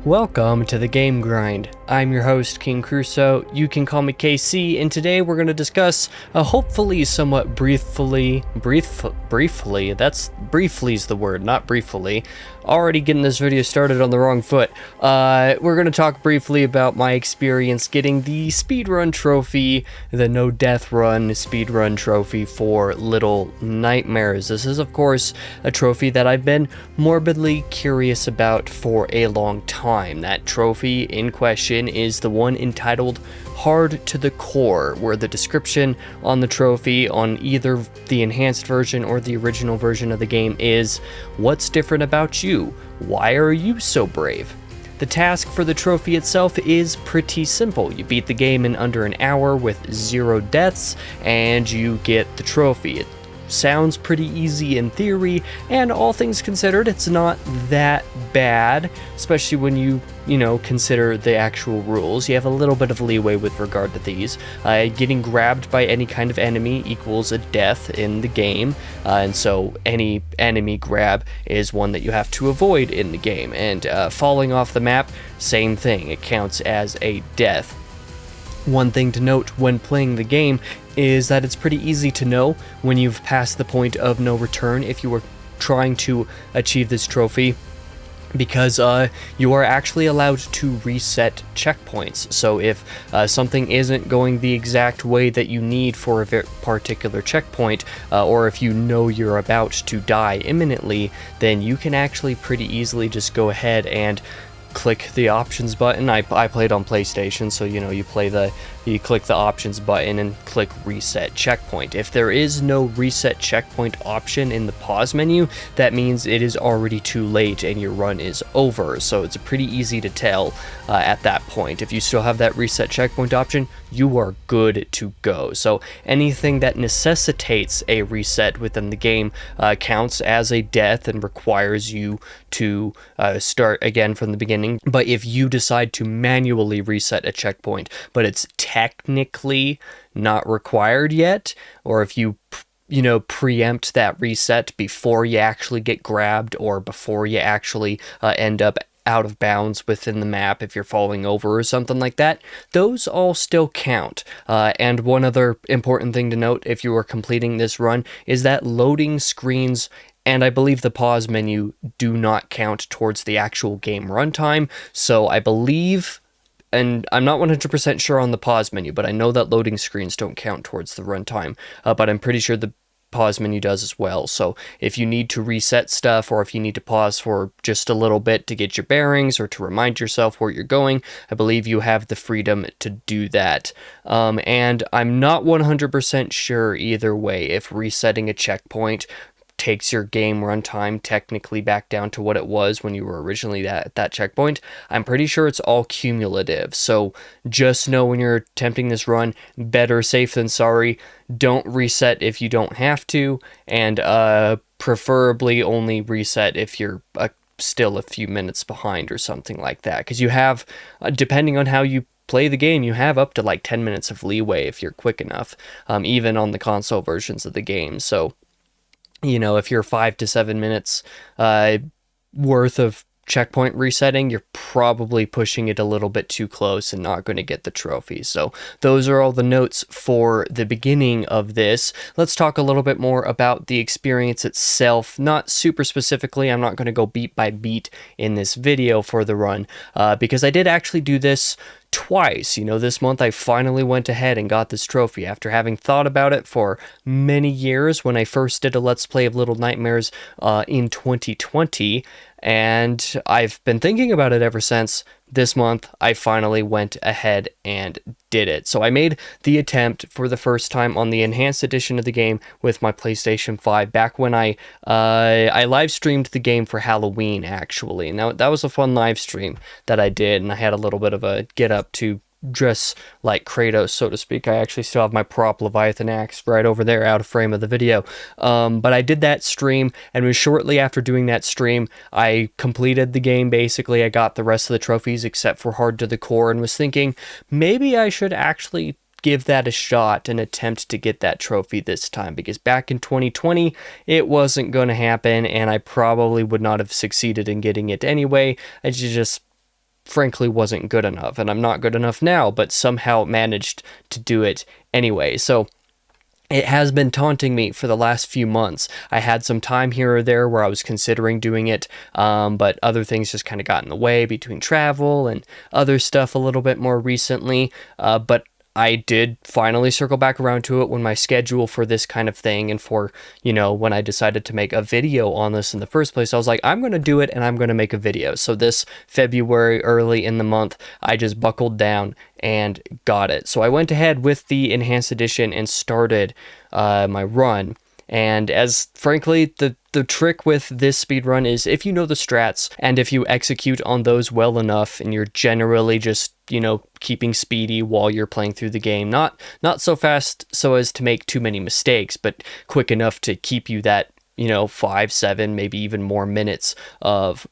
Welcome to the Game Grind. I'm your host, King Crusoe. You can call me KC, and today we're going to discuss hopefully somewhat briefly, that's briefly is the word, not briefly. Already getting this video started on the wrong foot. We're going to talk briefly about my experience getting the speedrun trophy, the no death run speedrun trophy for Little Nightmares. This is, of course, a trophy that I've been morbidly curious about for a long time. That trophy in question is the one entitled Hard to the Core, where the description on the trophy on either the enhanced version or the original version of the game is, "What's different about you? Why are you so brave?" The task for the trophy itself is pretty simple. You beat the game in under an hour with 0 deaths and you get the trophy. It sounds pretty easy in theory, and all things considered, it's not that bad, especially when you consider the actual rules. You have a little bit of leeway with regard to these. Getting grabbed by any kind of enemy equals a death in the game, and so any enemy grab is one that you have to avoid in the game, and falling off the map, same thing, it counts as a death. One thing to note when playing the game is that it's pretty easy to know when you've passed the point of no return if you were trying to achieve this trophy, because you are actually allowed to reset checkpoints. So if something isn't going the exact way that you need for a particular checkpoint, or if you know you're about to die imminently, then you can actually pretty easily just go ahead and click the options button. I played on PlayStation, so you click the options button and click reset checkpoint. If there is no reset checkpoint option in the pause menu, that means it is already too late and your run is over. So it's pretty easy to tell at that point. If you still have that reset checkpoint option, you are good to go. So anything that necessitates a reset within the game counts as a death and requires you to start again from the beginning. But if you decide to manually reset a checkpoint, but it's technically not required yet, or if you preempt that reset before you actually get grabbed or before you actually end up out of bounds within the map, if you're falling over or something like that, those all still count. And one other important thing to note if you are completing this run is that loading screens and I believe the pause menu do not count towards the actual game runtime. So I believe, and I'm not 100% sure on the pause menu, but I know that loading screens don't count towards the runtime. But I'm pretty sure the pause menu does as well. So if you need to reset stuff, or if you need to pause for just a little bit to get your bearings or to remind yourself where you're going, I believe you have the freedom to do that. And I'm not 100% sure either way if resetting a checkpoint takes your game runtime technically back down to what it was when you were originally at that checkpoint. I'm pretty sure it's all cumulative. So just know when you're attempting this run, better safe than sorry. Don't reset if you don't have to, and preferably only reset if you're still a few minutes behind or something like that. Because you have, depending on how you play the game, you have up to like 10 minutes of leeway if you're quick enough, even on the console versions of the game. So if you're 5 to 7 minutes worth of checkpoint resetting, you're probably pushing it a little bit too close and not going to get the trophy. So those are all the notes for the beginning of this. Let's talk a little bit more about the experience itself. Not super specifically, I'm not going to go beat by beat in this video for the run, because I did actually do this twice. This month I finally went ahead and got this trophy after having thought about it for many years when I first did a Let's Play of Little Nightmares in 2020, and I've been thinking about it ever since. This month I finally went ahead and did it. So I made the attempt for the first time on the enhanced edition of the game with my PlayStation 5 back when I live streamed the game for Halloween, actually. Now that was a fun live stream that I did, and I had a little bit of a get up to dress like Kratos, so to speak. I actually still have my prop Leviathan axe right over there out of frame of the video. But I did that stream, and it was shortly after doing that stream, I completed the game basically. I got the rest of the trophies except for Hard to the Core, and was thinking maybe I should actually give that a shot and attempt to get that trophy this time, because back in 2020 it wasn't going to happen and I probably would not have succeeded in getting it anyway. I just frankly wasn't good enough, and I'm not good enough now, but somehow managed to do it anyway. So it has been taunting me for the last few months. I had some time here or there where I was considering doing it, but other things just kind of got in the way between travel and other stuff a little bit more recently. But I did finally circle back around to it when my schedule for this kind of thing and for, when I decided to make a video on this in the first place, I was like, I'm going to do it and I'm going to make a video. So this February, early in the month, I just buckled down and got it. So I went ahead with the Enhanced Edition and started my run. And as frankly, the trick with this speedrun is if you know the strats and if you execute on those well enough and you're generally just, keeping speedy while you're playing through the game, not so fast so as to make too many mistakes, but quick enough to keep you that, 5, 7, maybe even more minutes of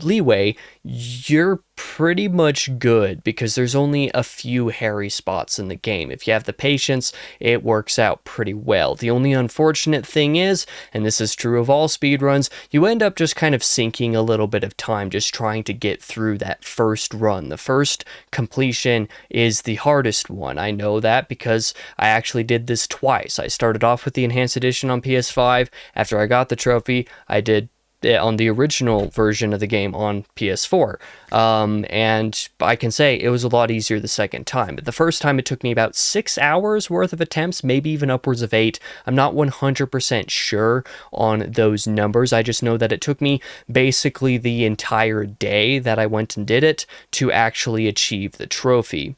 leeway, you're pretty much good because there's only a few hairy spots in the game. If you have the patience, it works out pretty well. The only unfortunate thing is, and this is true of all speedruns, you end up just kind of sinking a little bit of time just trying to get through that first run. The first completion is the hardest one. I know that because I actually did this twice. I started off with the Enhanced Edition on PS5. After I got the trophy, I did on the original version of the game on PS4. And I can say it was a lot easier the second time. But the first time it took me about 6 hours worth of attempts, maybe even upwards of 8. I'm not 100% sure on those numbers. I just know that it took me basically the entire day that I went and did it to actually achieve the trophy.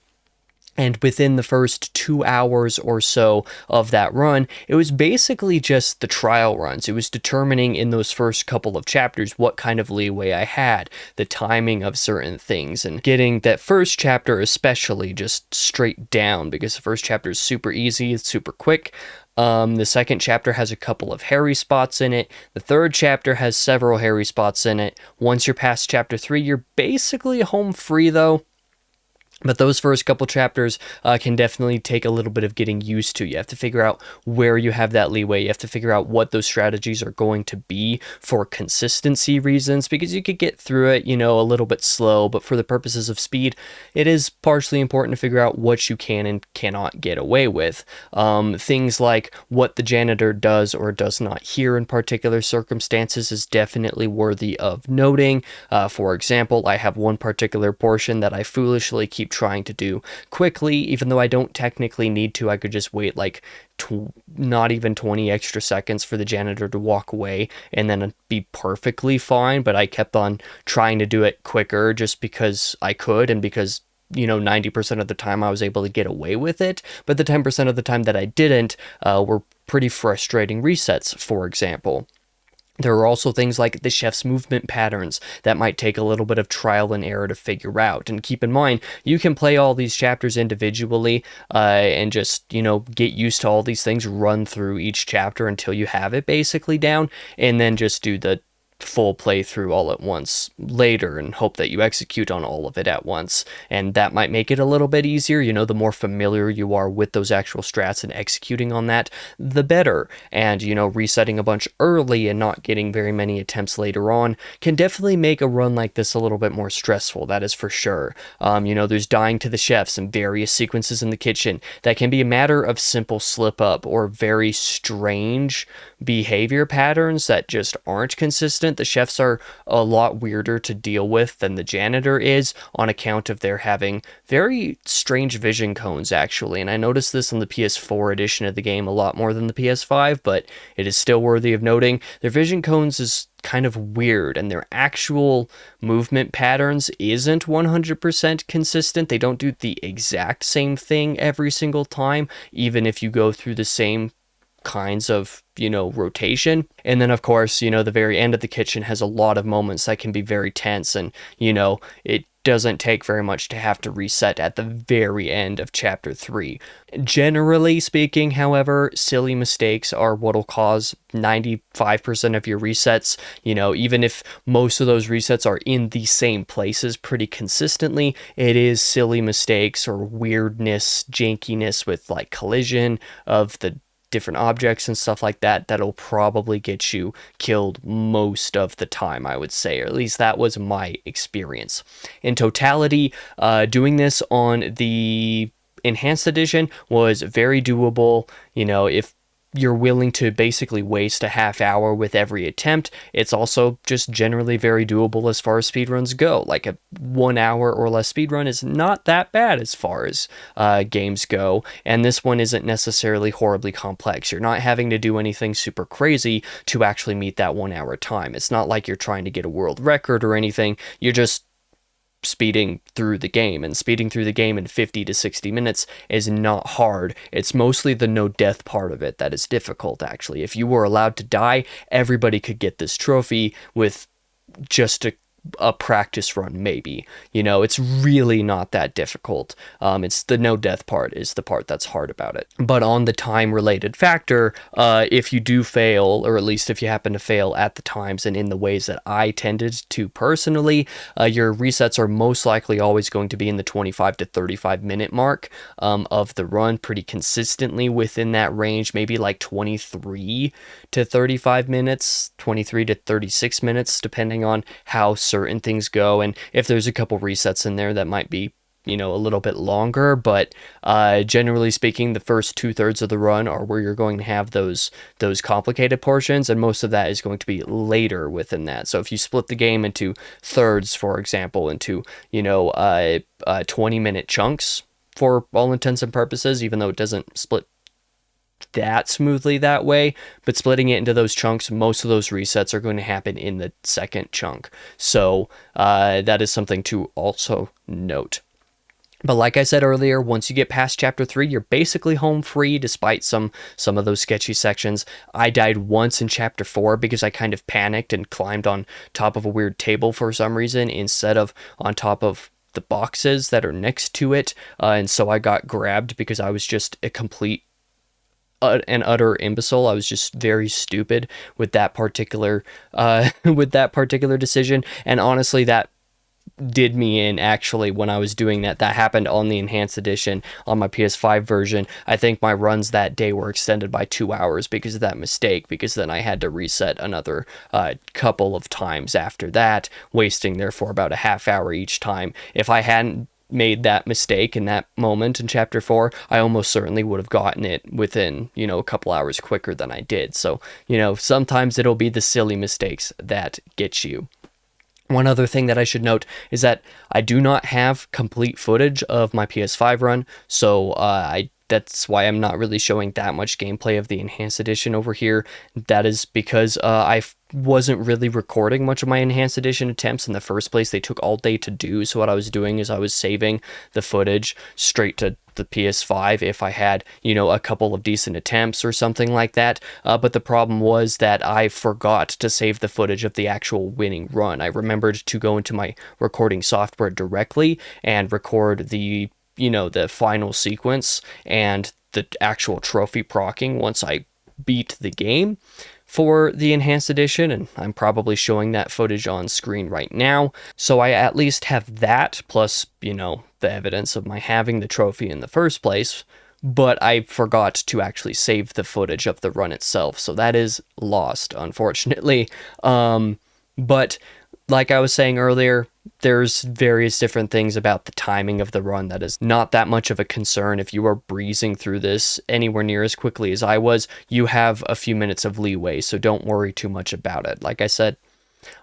And within the first 2 hours or so of that run, it was basically just the trial runs. It was determining in those first couple of chapters what kind of leeway I had, the timing of certain things, and getting that first chapter especially just straight down, because the first chapter is super easy, it's super quick. The second chapter has a couple of hairy spots in it. The third chapter has several hairy spots in it. Once you're past chapter 3, you're basically home free though. But those first couple chapters can definitely take a little bit of getting used to. You have to figure out where you have that leeway. You have to figure out what those strategies are going to be for consistency reasons, because you could get through it, a little bit slow, but for the purposes of speed, it is partially important to figure out what you can and cannot get away with. Things like what the janitor does or does not hear in particular circumstances is definitely worthy of noting. For example, I have one particular portion that I foolishly keep trying to do quickly, even though I don't technically need to. I could just wait like not even 20 extra seconds for the janitor to walk away and then it'd be perfectly fine, but I kept on trying to do it quicker just because I could and because 90% of the time I was able to get away with it, but the 10% of the time that I didn't were pretty frustrating resets, for example. There are also things like the chef's movement patterns that might take a little bit of trial and error to figure out. And keep in mind, you can play all these chapters individually and just, get used to all these things, run through each chapter until you have it basically down, and then just do the full playthrough all at once later and hope that you execute on all of it at once. And that might make it a little bit easier. The more familiar you are with those actual strats and executing on that, the better. And, resetting a bunch early and not getting very many attempts later on can definitely make a run like this a little bit more stressful. That is for sure. There's dying to the chefs and various sequences in the kitchen that can be a matter of simple slip up or very strange behavior patterns that just aren't consistent. The chefs are a lot weirder to deal with than the janitor is on account of their having very strange vision cones, actually. And I noticed this on the PS4 edition of the game a lot more than the PS5, but it is still worthy of noting. Their vision cones is kind of weird, and their actual movement patterns isn't 100% consistent. They don't do the exact same thing every single time, even if you go through the same kinds of rotation. And then of course the very end of the kitchen has a lot of moments that can be very tense, and it doesn't take very much to have to reset at the very end of chapter 3. Generally speaking, however, silly mistakes are what'll cause 95% of your resets. Even if most of those resets are in the same places pretty consistently, it is silly mistakes or weirdness, jankiness with like collision of the different objects and stuff like that, that'll probably get you killed most of the time, I would say, or at least that was my experience. In totality, doing this on the enhanced edition was very doable. You know, if you're willing to basically waste a half hour with every attempt, it's also just generally very doable as far as speedruns go. Like a 1 hour or less speedrun is not that bad as far as games go, and this one isn't necessarily horribly complex. You're not having to do anything super crazy to actually meet that 1 hour time. It's not like you're trying to get a world record or anything. You're just speeding through the game, and speeding through the game in 50 to 60 minutes is not hard. It's mostly the no death part of it that is difficult, actually. If you were allowed to die, everybody could get this trophy with just a practice run, maybe. You know, it's really not that difficult. It's the no death part is the part that's hard about it. But on the time related factor, if you do fail, or at least if you happen to fail at the times and in the ways that I tended to personally, your resets are most likely always going to be in the 25 to 35 minute mark of the run, pretty consistently within that range, maybe like 23 to 35 minutes, 23 to 36 minutes, depending on how certain things go, and if there's a couple resets in there that might be, you know, a little bit longer. But generally speaking, the first 2/3 of the run are where you're going to have those complicated portions, and most of that is going to be later within that. So if you split the game into thirds, for example, into, you know, 20-minute chunks for all intents and purposes, even though it doesn't split that smoothly that way, but splitting it into those chunks, most of those resets are going to happen in the second chunk. So that is something to also note. But like I said earlier, once you get past chapter 3, you're basically home free, despite some of those sketchy sections. I died once in chapter 4 because I kind of panicked and climbed on top of a weird table for some reason instead of on top of the boxes that are next to it, and so I got grabbed because I was just a complete an utter imbecile. I was just very stupid with that particular decision, and honestly, that did me in. Actually, when I was doing that happened on the enhanced edition on my PS5 version. I think my runs that day were extended by 2 hours because of that mistake, because then I had to reset another couple of times after that, wasting therefore about a half hour each time. If I hadn't made that mistake in that moment in chapter 4, I almost certainly would have gotten it within, you know, a couple hours quicker than I did. So, you know, sometimes it'll be the silly mistakes that get you. One other thing that I should note is that I do not have complete footage of my PS5 run, so that's why I'm not really showing that much gameplay of the Enhanced Edition over here. That is because I wasn't really recording much of my Enhanced Edition attempts in the first place. They took all day to do, so what I was doing is I was saving the footage straight to the PS5 if I had, you know, a couple of decent attempts or something like that. But the problem was that I forgot to save the footage of the actual winning run. I remembered to go into my recording software directly and record the, you know, the final sequence and the actual trophy procking once I beat the game for the Enhanced Edition, and I'm probably showing that footage on screen right now. So I at least have that, plus, you know, the evidence of my having the trophy in the first place, but I forgot to actually save the footage of the run itself, so that is lost, unfortunately. But like I was saying earlier, there's various different things about the timing of the run that is not that much of a concern. If you are breezing through this anywhere near as quickly as I was, you have a few minutes of leeway, so don't worry too much about it. Like I said,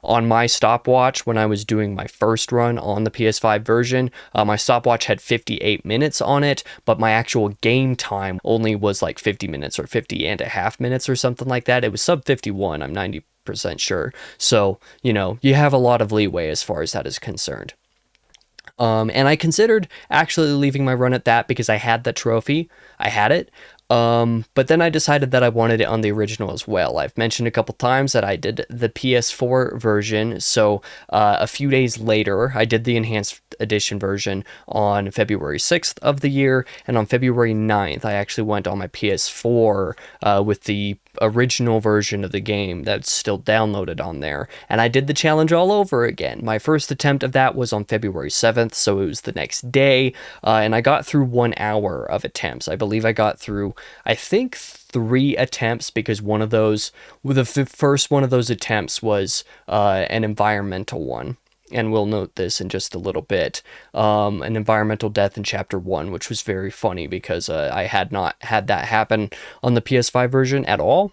on my stopwatch, when I was doing my first run on the PS5 version, my stopwatch had 58 minutes on it, but my actual game time only was like 50 minutes or 50.5 minutes or something like that. It was sub 51, I'm 90% sure. So, you know, you have a lot of leeway as far as that is concerned. And I considered actually leaving my run at that because I had the trophy. I had it. But then I decided that I wanted it on the original as well. I've mentioned a couple times that I did the PS4 version, so a few days later, I did the Enhanced Edition version on February 6th of the year, and on February 9th, I actually went on my PS4 with the original version of the game that's still downloaded on there, and I did the challenge all over again. My first attempt of that was on February 7th, so it was the next day, and I got through 1 hour of attempts. I believe I got through, I think, 3 attempts because one of those, the first one of those attempts was an environmental one. And we'll note this in just a little bit. An environmental death in Chapter 1, which was very funny because I had not had that happen on the PS5 version at all.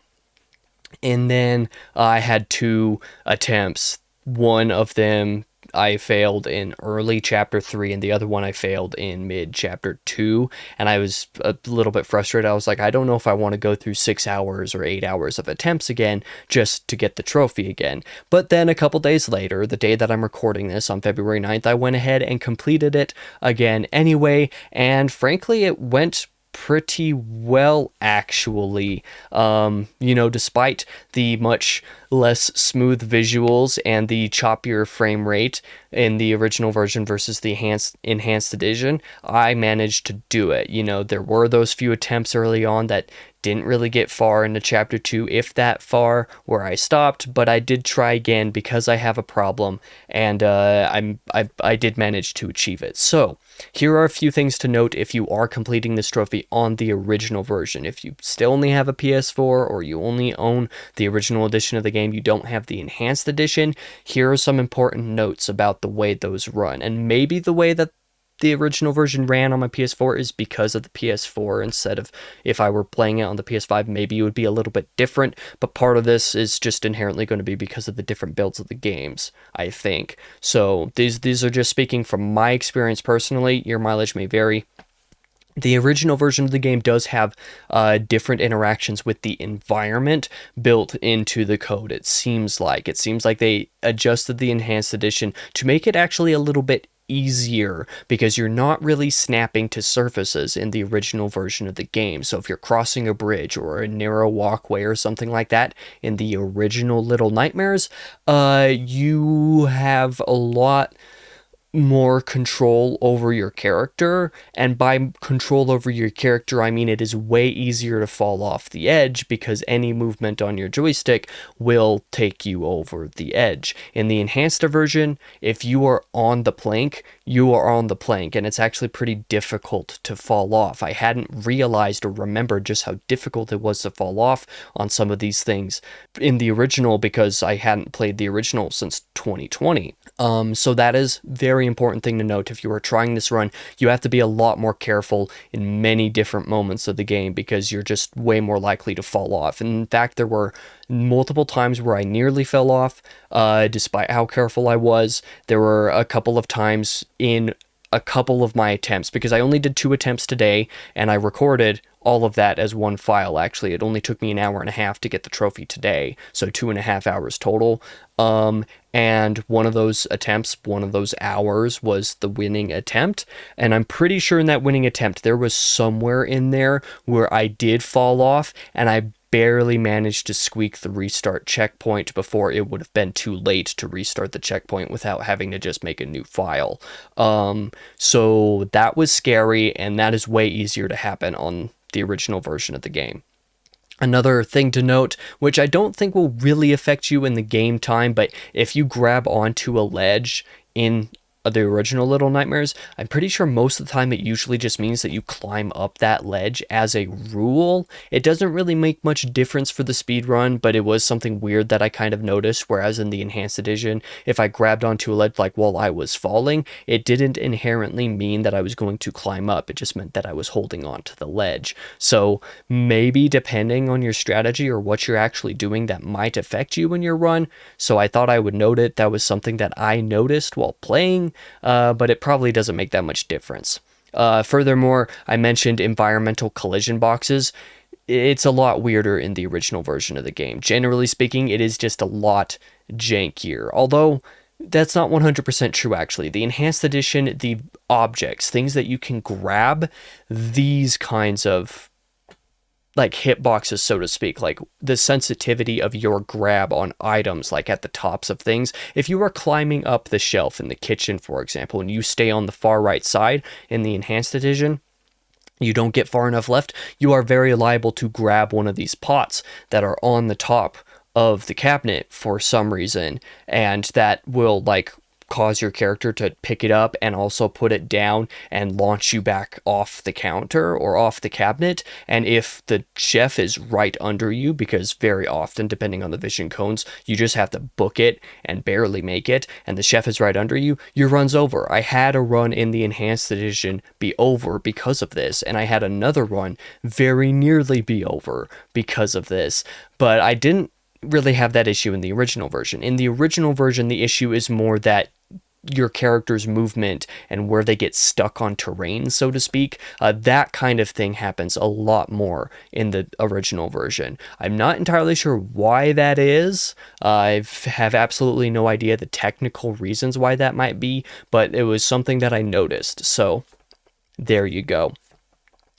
And then I had 2 attempts. One of them I failed in early Chapter 3, and the other one I failed in mid Chapter 2. And I was a little bit frustrated. I was like, I don't know if I want to go through 6 hours or 8 hours of attempts again just to get the trophy again. But then a couple days later, the day that I'm recording this on February 9th, I went ahead and completed it again anyway. And frankly, it went pretty well, actually. Despite the much less smooth visuals and the choppier frame rate in the original version versus the enhanced edition, I managed to do it. There were those few attempts early on that didn't really get far into Chapter 2, if that far, where I stopped, but I did try again because I have a problem, and I did manage to achieve it. So, here are a few things to note if you are completing this trophy on the original version. If you still only have a PS4 or you only own the original edition of the game, you don't have the enhanced edition, here are some important notes about the way those run. And maybe the way that the original version ran on my PS4 is because of the PS4 instead of if I were playing it on the PS5, maybe it would be a little bit different, but part of this is just inherently going to be because of the different builds of the games, I think. So these are just speaking from my experience personally. Your mileage may vary. The original version of the game does have different interactions with the environment built into the code, it seems like. It seems like they adjusted the enhanced edition to make it actually a little bit easier because you're not really snapping to surfaces in the original version of the game. So if you're crossing a bridge or a narrow walkway or something like that in the original Little Nightmares, you have a lot more control over your character, and by control over your character I mean it is way easier to fall off the edge because any movement on your joystick will take you over the edge. In the enhanced version, if you are on the plank, you are on the plank, and it's actually pretty difficult to fall off. I hadn't realized or remembered just how difficult it was to fall off on some of these things in the original because I hadn't played the original since 2020. So that is very important thing to note. If you are trying this run, you have to be a lot more careful in many different moments of the game because you're just way more likely to fall off. And in fact, there were multiple times where I nearly fell off, despite how careful I was. There were a couple of times in a couple of my attempts, because I only did 2 attempts today, and I recorded all of that as one file. Actually, it only took me an hour and a half to get the trophy today, so 2.5 hours total. And one of those attempts, one of those hours, was the winning attempt, and I'm pretty sure in that winning attempt there was somewhere in there where I did fall off, and I barely managed to squeak the restart checkpoint before it would have been too late to restart the checkpoint without having to just make a new file. So that was scary, and that is way easier to happen on the original version of the game. Another thing to note, which I don't think will really affect you in the game time, but if you grab onto a ledge in the original Little Nightmares, I'm pretty sure most of the time it usually just means that you climb up that ledge as a rule. It doesn't really make much difference for the speed run, but it was something weird that I kind of noticed, whereas in the enhanced edition, if I grabbed onto a ledge like while I was falling, it didn't inherently mean that I was going to climb up. It just meant that I was holding on to the ledge. So maybe depending on your strategy or what you're actually doing, that might affect you in your run. So I thought I would note it. That was something that I noticed while playing, but it probably doesn't make that much difference. Furthermore, I mentioned environmental collision boxes. It's a lot weirder in the original version of the game. Generally speaking, it is just a lot jankier. Although, that's not 100% true, actually. The enhanced edition, the objects, things that you can grab, these kinds of like hitboxes, so to speak, like the sensitivity of your grab on items, like at the tops of things. If you are climbing up the shelf in the kitchen, for example, and you stay on the far right side in the enhanced edition, you don't get far enough left, you are very liable to grab one of these pots that are on the top of the cabinet for some reason, and that will like cause your character to pick it up and also put it down and launch you back off the counter or off the cabinet. And if the chef is right under you, because very often, depending on the vision cones, you just have to book it and barely make it, and the chef is right under you, your run's over. I had a run in the Enhanced Edition be over because of this, and I had another run very nearly be over because of this, but I didn't really have that issue in the original version. In the original version, the issue is more that your character's movement and where they get stuck on terrain, so to speak. That kind of thing happens a lot more in the original version. I'm not entirely sure why that is. I have absolutely no idea the technical reasons why that might be, but it was something that I noticed. So there you go.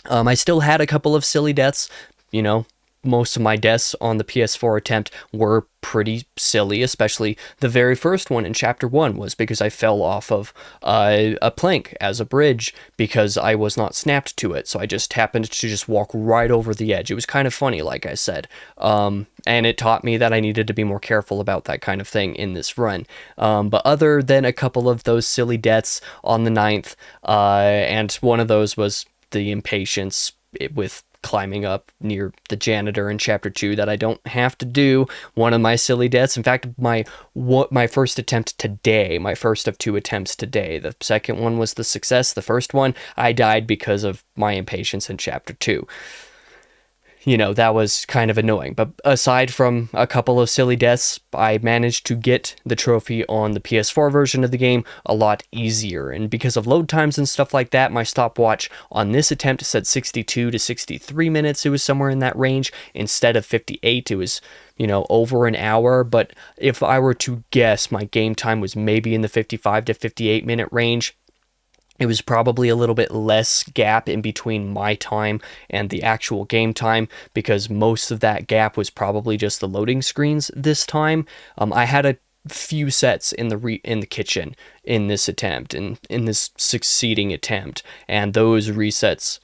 I still had a couple of silly deaths, you know. Most of my deaths on the PS4 attempt were pretty silly, especially the very first one in Chapter 1 was because I fell off of a plank as a bridge because I was not snapped to it, so I just happened to just walk right over the edge. It was kind of funny, like I said, and it taught me that I needed to be more careful about that kind of thing in this run. But other than a couple of those silly deaths on the 9th, and one of those was the impatience with climbing up near the janitor in Chapter 2 that I don't have to do. One of my silly deaths. In fact, my first attempt today, my first of 2 attempts today. The second one was the success. The first one, I died because of my impatience in Chapter 2. You know, that was kind of annoying. But aside from a couple of silly deaths, I managed to get the trophy on the PS4 version of the game a lot easier. And because of load times and stuff like that, my stopwatch on this attempt said 62 to 63 minutes. It was somewhere in that range. Instead of 58, it was, you know, over an hour. But if I were to guess, my game time was maybe in the 55 to 58 minute range. It was probably a little bit less gap in between my time and the actual game time, because most of that gap was probably just the loading screens this time. I had a few sets in the kitchen in this attempt, in this succeeding attempt, and those resets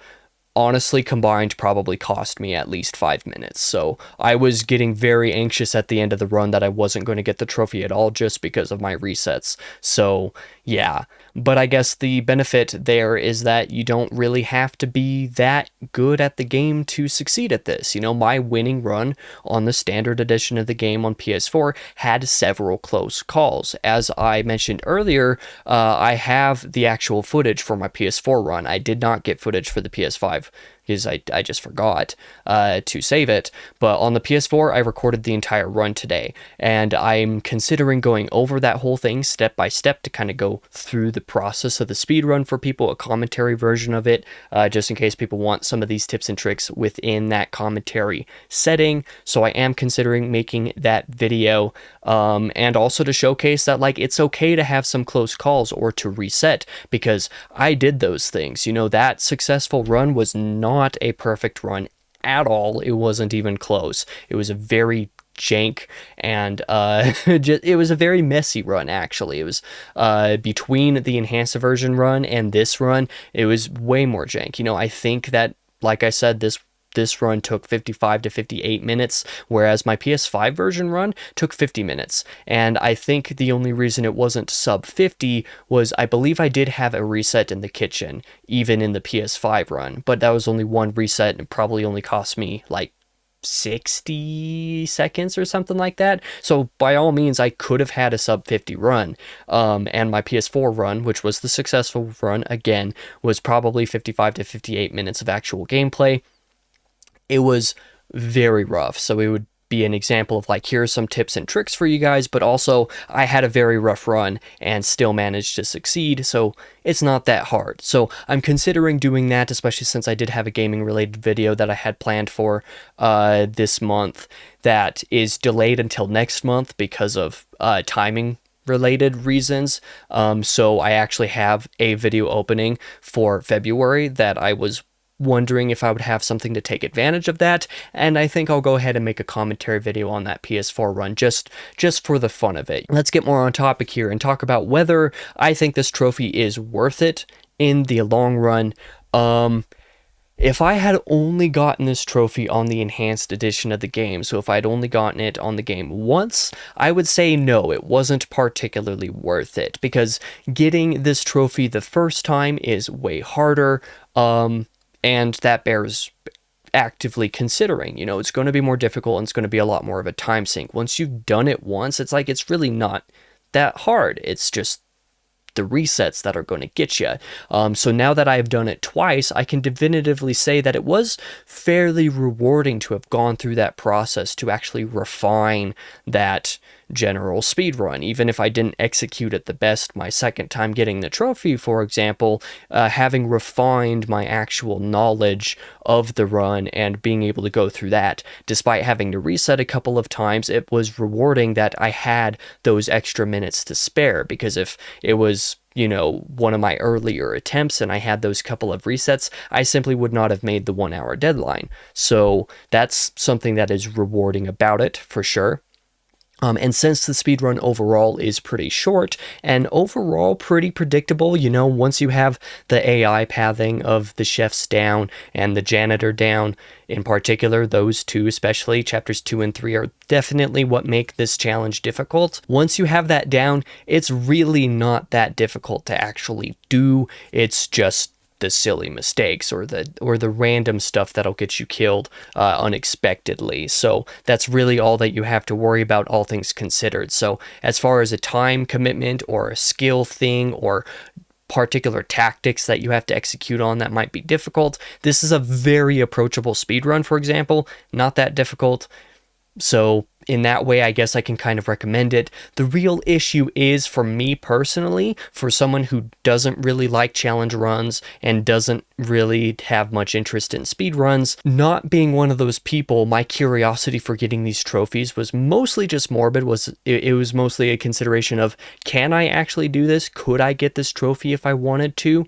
honestly combined probably cost me at least 5 minutes. So I was getting very anxious at the end of the run that I wasn't going to get the trophy at all just because of my resets. So yeah, but I guess the benefit there is that you don't really have to be that good at the game to succeed at this. You know, my winning run on the standard edition of the game on PS4 had several close calls. As I mentioned earlier, I have the actual footage for my PS4 run. I did not get footage for the PS5 because I just forgot to save it. But on the PS4, I recorded the entire run today, and I'm considering going over that whole thing step by step to kind of go through the process of the speedrun for people, a commentary version of it, just in case people want some of these tips and tricks within that commentary setting. So I am considering making that video, and also to showcase that, like, it's okay to have some close calls or to reset, because I did those things. You know, that successful run was not a perfect run at all. It wasn't even close. It was a very jank and it was a very messy run, actually. It was between the enhanced version run and this run, it was way more jank. You know, I think that, like I said, this run took 55 to 58 minutes, whereas my PS5 version run took 50 minutes. And I think the only reason it wasn't sub 50 was I believe I did have a reset in the kitchen, even in the PS5 run, but that was only one reset and probably only cost me like 60 seconds or something like that. So by all means, I could have had a sub 50 run. And my PS4 run, which was the successful run, again, was probably 55 to 58 minutes of actual gameplay. It was very rough, so it would be an example of, like, here are some tips and tricks for you guys, but also I had a very rough run and still managed to succeed, so it's not that hard. So I'm considering doing that, especially since I did have a gaming related video that I had planned for this month that is delayed until next month because of timing related reasons. So I actually have a video opening for February that I was wondering if I would have something to take advantage of that, and I think I'll go ahead and make a commentary video on that PS4 run just for the fun of it. Let's get more on topic here and talk about whether I think this trophy is worth it in the long run. If I had only gotten this trophy on the enhanced edition of the game, so if I'd only gotten it on the game once, I would say no, it wasn't particularly worth it, because getting this trophy the first time is way harder, and that bears actively considering. It's going to be more difficult, and it's going to be a lot more of a time sink. Once you've done it once, it's like, it's really not that hard. It's just the resets that are going to get you. So now that I've done it twice, I can definitively say that it was fairly rewarding to have gone through that process to actually refine that general speedrun. Even if I didn't execute it the best my second time getting the trophy, for example, having refined my actual knowledge of the run and being able to go through that, despite having to reset a couple of times, it was rewarding that I had those extra minutes to spare, because if it was one of my earlier attempts and I had those couple of resets, I simply would not have made the 1 hour deadline. So that's something that is rewarding about it, for sure. And since the speedrun overall is pretty short and overall pretty predictable, once you have the AI pathing of the chefs down and the janitor down, in particular, those two, especially chapters 2 and 3, are definitely what make this challenge difficult. Once you have that down, it's really not that difficult to actually do. It's just the silly mistakes or the random stuff that'll get you killed unexpectedly. So that's really all that you have to worry about, all things considered. So as far as a time commitment or a skill thing or particular tactics that you have to execute on that might be difficult, this is a very approachable speedrun, for example. Not that difficult. So in that way, I guess I can kind of recommend it. The real issue is, for me personally, for someone who doesn't really like challenge runs and doesn't really have much interest in speed runs, not being one of those people, my curiosity for getting these trophies was mostly just morbid. It was mostly a consideration of, can I actually do this? Could I get this trophy if I wanted to?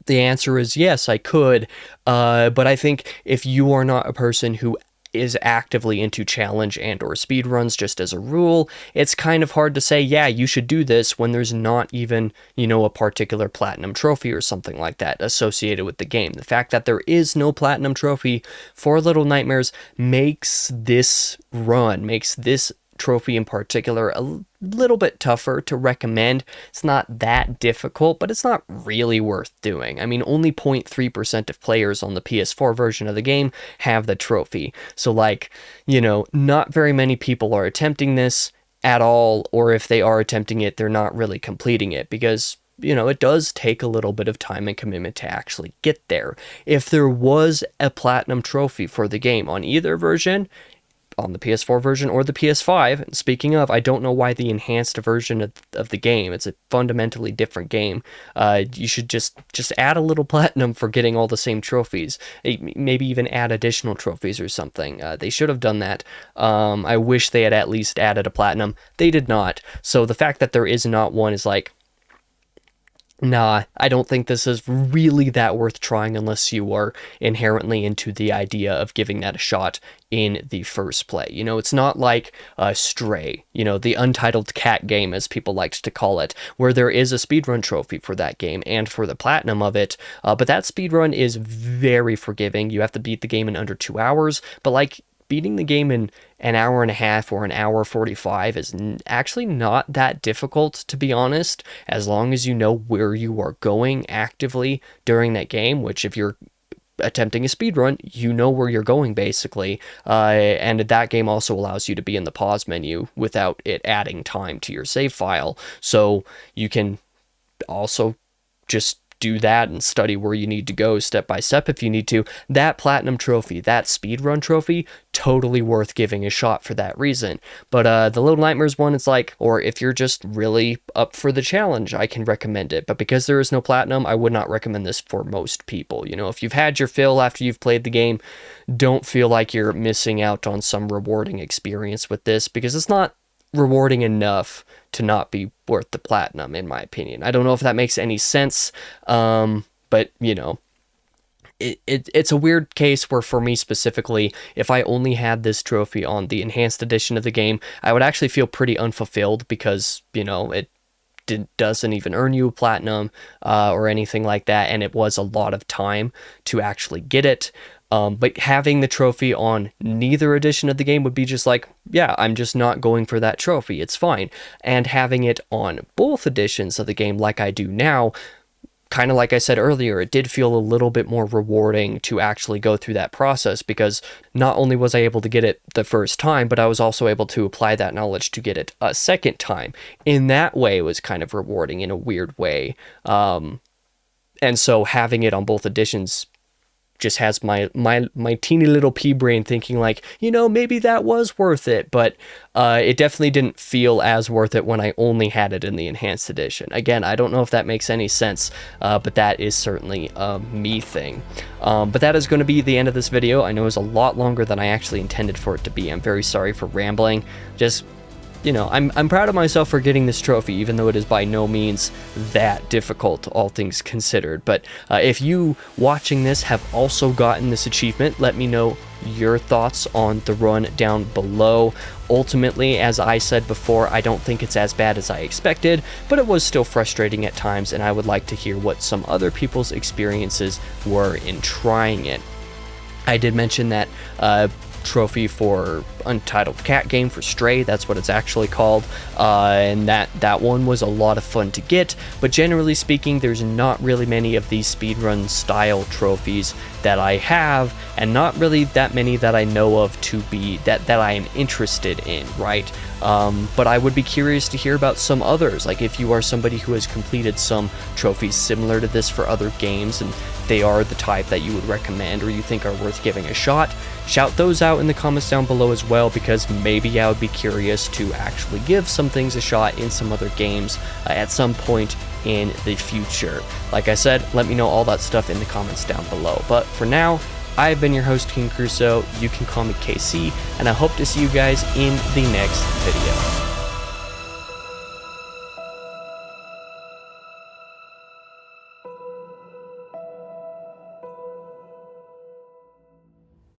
The answer is yes, I could. But I think if you are not a person who is actively into challenge and or speedruns just as a rule, it's kind of hard to say, yeah, you should do this when there's not even, a particular platinum trophy or something like that associated with the game. The fact that there is no platinum trophy for Little Nightmares makes this trophy in particular a little bit tougher to recommend. It's not that difficult, but it's not really worth doing. I mean, only 0.3% of players on the PS4 version of the game have the trophy. So not very many people are attempting this at all, or if they are attempting it, they're not really completing it, because it does take a little bit of time and commitment to actually get there. If there was a platinum trophy for the game on either version, on the PS4 version or the PS5. Speaking of, I don't know why the enhanced version of the game, it's a fundamentally different game. You should just add a little platinum for getting all the same trophies. Maybe even add additional trophies or something. They should have done that. I wish they had at least added a platinum. They did not. So the fact that there is not one is like, nah, I don't think this is really that worth trying unless you are inherently into the idea of giving that a shot in the first play. It's not like Stray, the Untitled Cat game, as people liked to call it, where there is a speedrun trophy for that game and for the platinum of it. But that speedrun is very forgiving. You have to beat the game in under 2 hours, but beating the game in an hour and a half or an hour 45 is actually not that difficult, to be honest, as long as you know where you are going actively during that game, which if you're attempting a speedrun, you know where you're going, basically. And that game also allows you to be in the pause menu without it adding time to your save file. So you can also just do that and study where you need to go step by step if you need to. That platinum trophy, that speedrun trophy, totally worth giving a shot for that reason. But the Little Nightmares one, it's like, or if you're just really up for the challenge, I can recommend it. But because there is no platinum, I would not recommend this for most people. If you've had your fill after you've played the game, don't feel like you're missing out on some rewarding experience with this, because it's not rewarding enough to not be worth the platinum, in my opinion. I don't know if that makes any sense, but it's a weird case where, for me specifically, if I only had this trophy on the enhanced edition of the game, I would actually feel pretty unfulfilled, because it doesn't even earn you a platinum or anything like that, and it was a lot of time to actually get it. But having the trophy on neither edition of the game would be just like, yeah, I'm just not going for that trophy. It's fine. And having it on both editions of the game like I do now, kind of like I said earlier, it did feel a little bit more rewarding to actually go through that process, because not only was I able to get it the first time, but I was also able to apply that knowledge to get it a second time. In that way, it was kind of rewarding in a weird way. And so having it on both editions just has my teeny little pea brain thinking like, maybe that was worth it, but it definitely didn't feel as worth it when I only had it in the enhanced edition. Again, I don't know if that makes any sense, but that is certainly a me thing. But that is going to be the end of this video. I know it was a lot longer than I actually intended for it to be. I'm very sorry for rambling. Just, I'm proud of myself for getting this trophy, even though it is by no means that difficult, all things considered. But if you watching this have also gotten this achievement, let me know your thoughts on the run down below. Ultimately, as I said before, I don't think it's as bad as I expected, but it was still frustrating at times, and I would like to hear what some other people's experiences were in trying it. I did mention that trophy for Untitled Cat Game for Stray, that's what it's actually called, and that one was a lot of fun to get, but generally speaking, there's not really many of these speedrun style trophies that I have, and not really that many that I know of to be that I am interested in, right? But I would be curious to hear about some others, like if you are somebody who has completed some trophies similar to this for other games and they are the type that you would recommend or you think are worth giving a shot, shout those out in the comments down below as well, because maybe I would be curious to actually give some things a shot in some other games at some point in the future. Like I said, let me know all that stuff in the comments down below. But for now, I've been your host, King Crusoe. You can call me KC, and I hope to see you guys in the next video.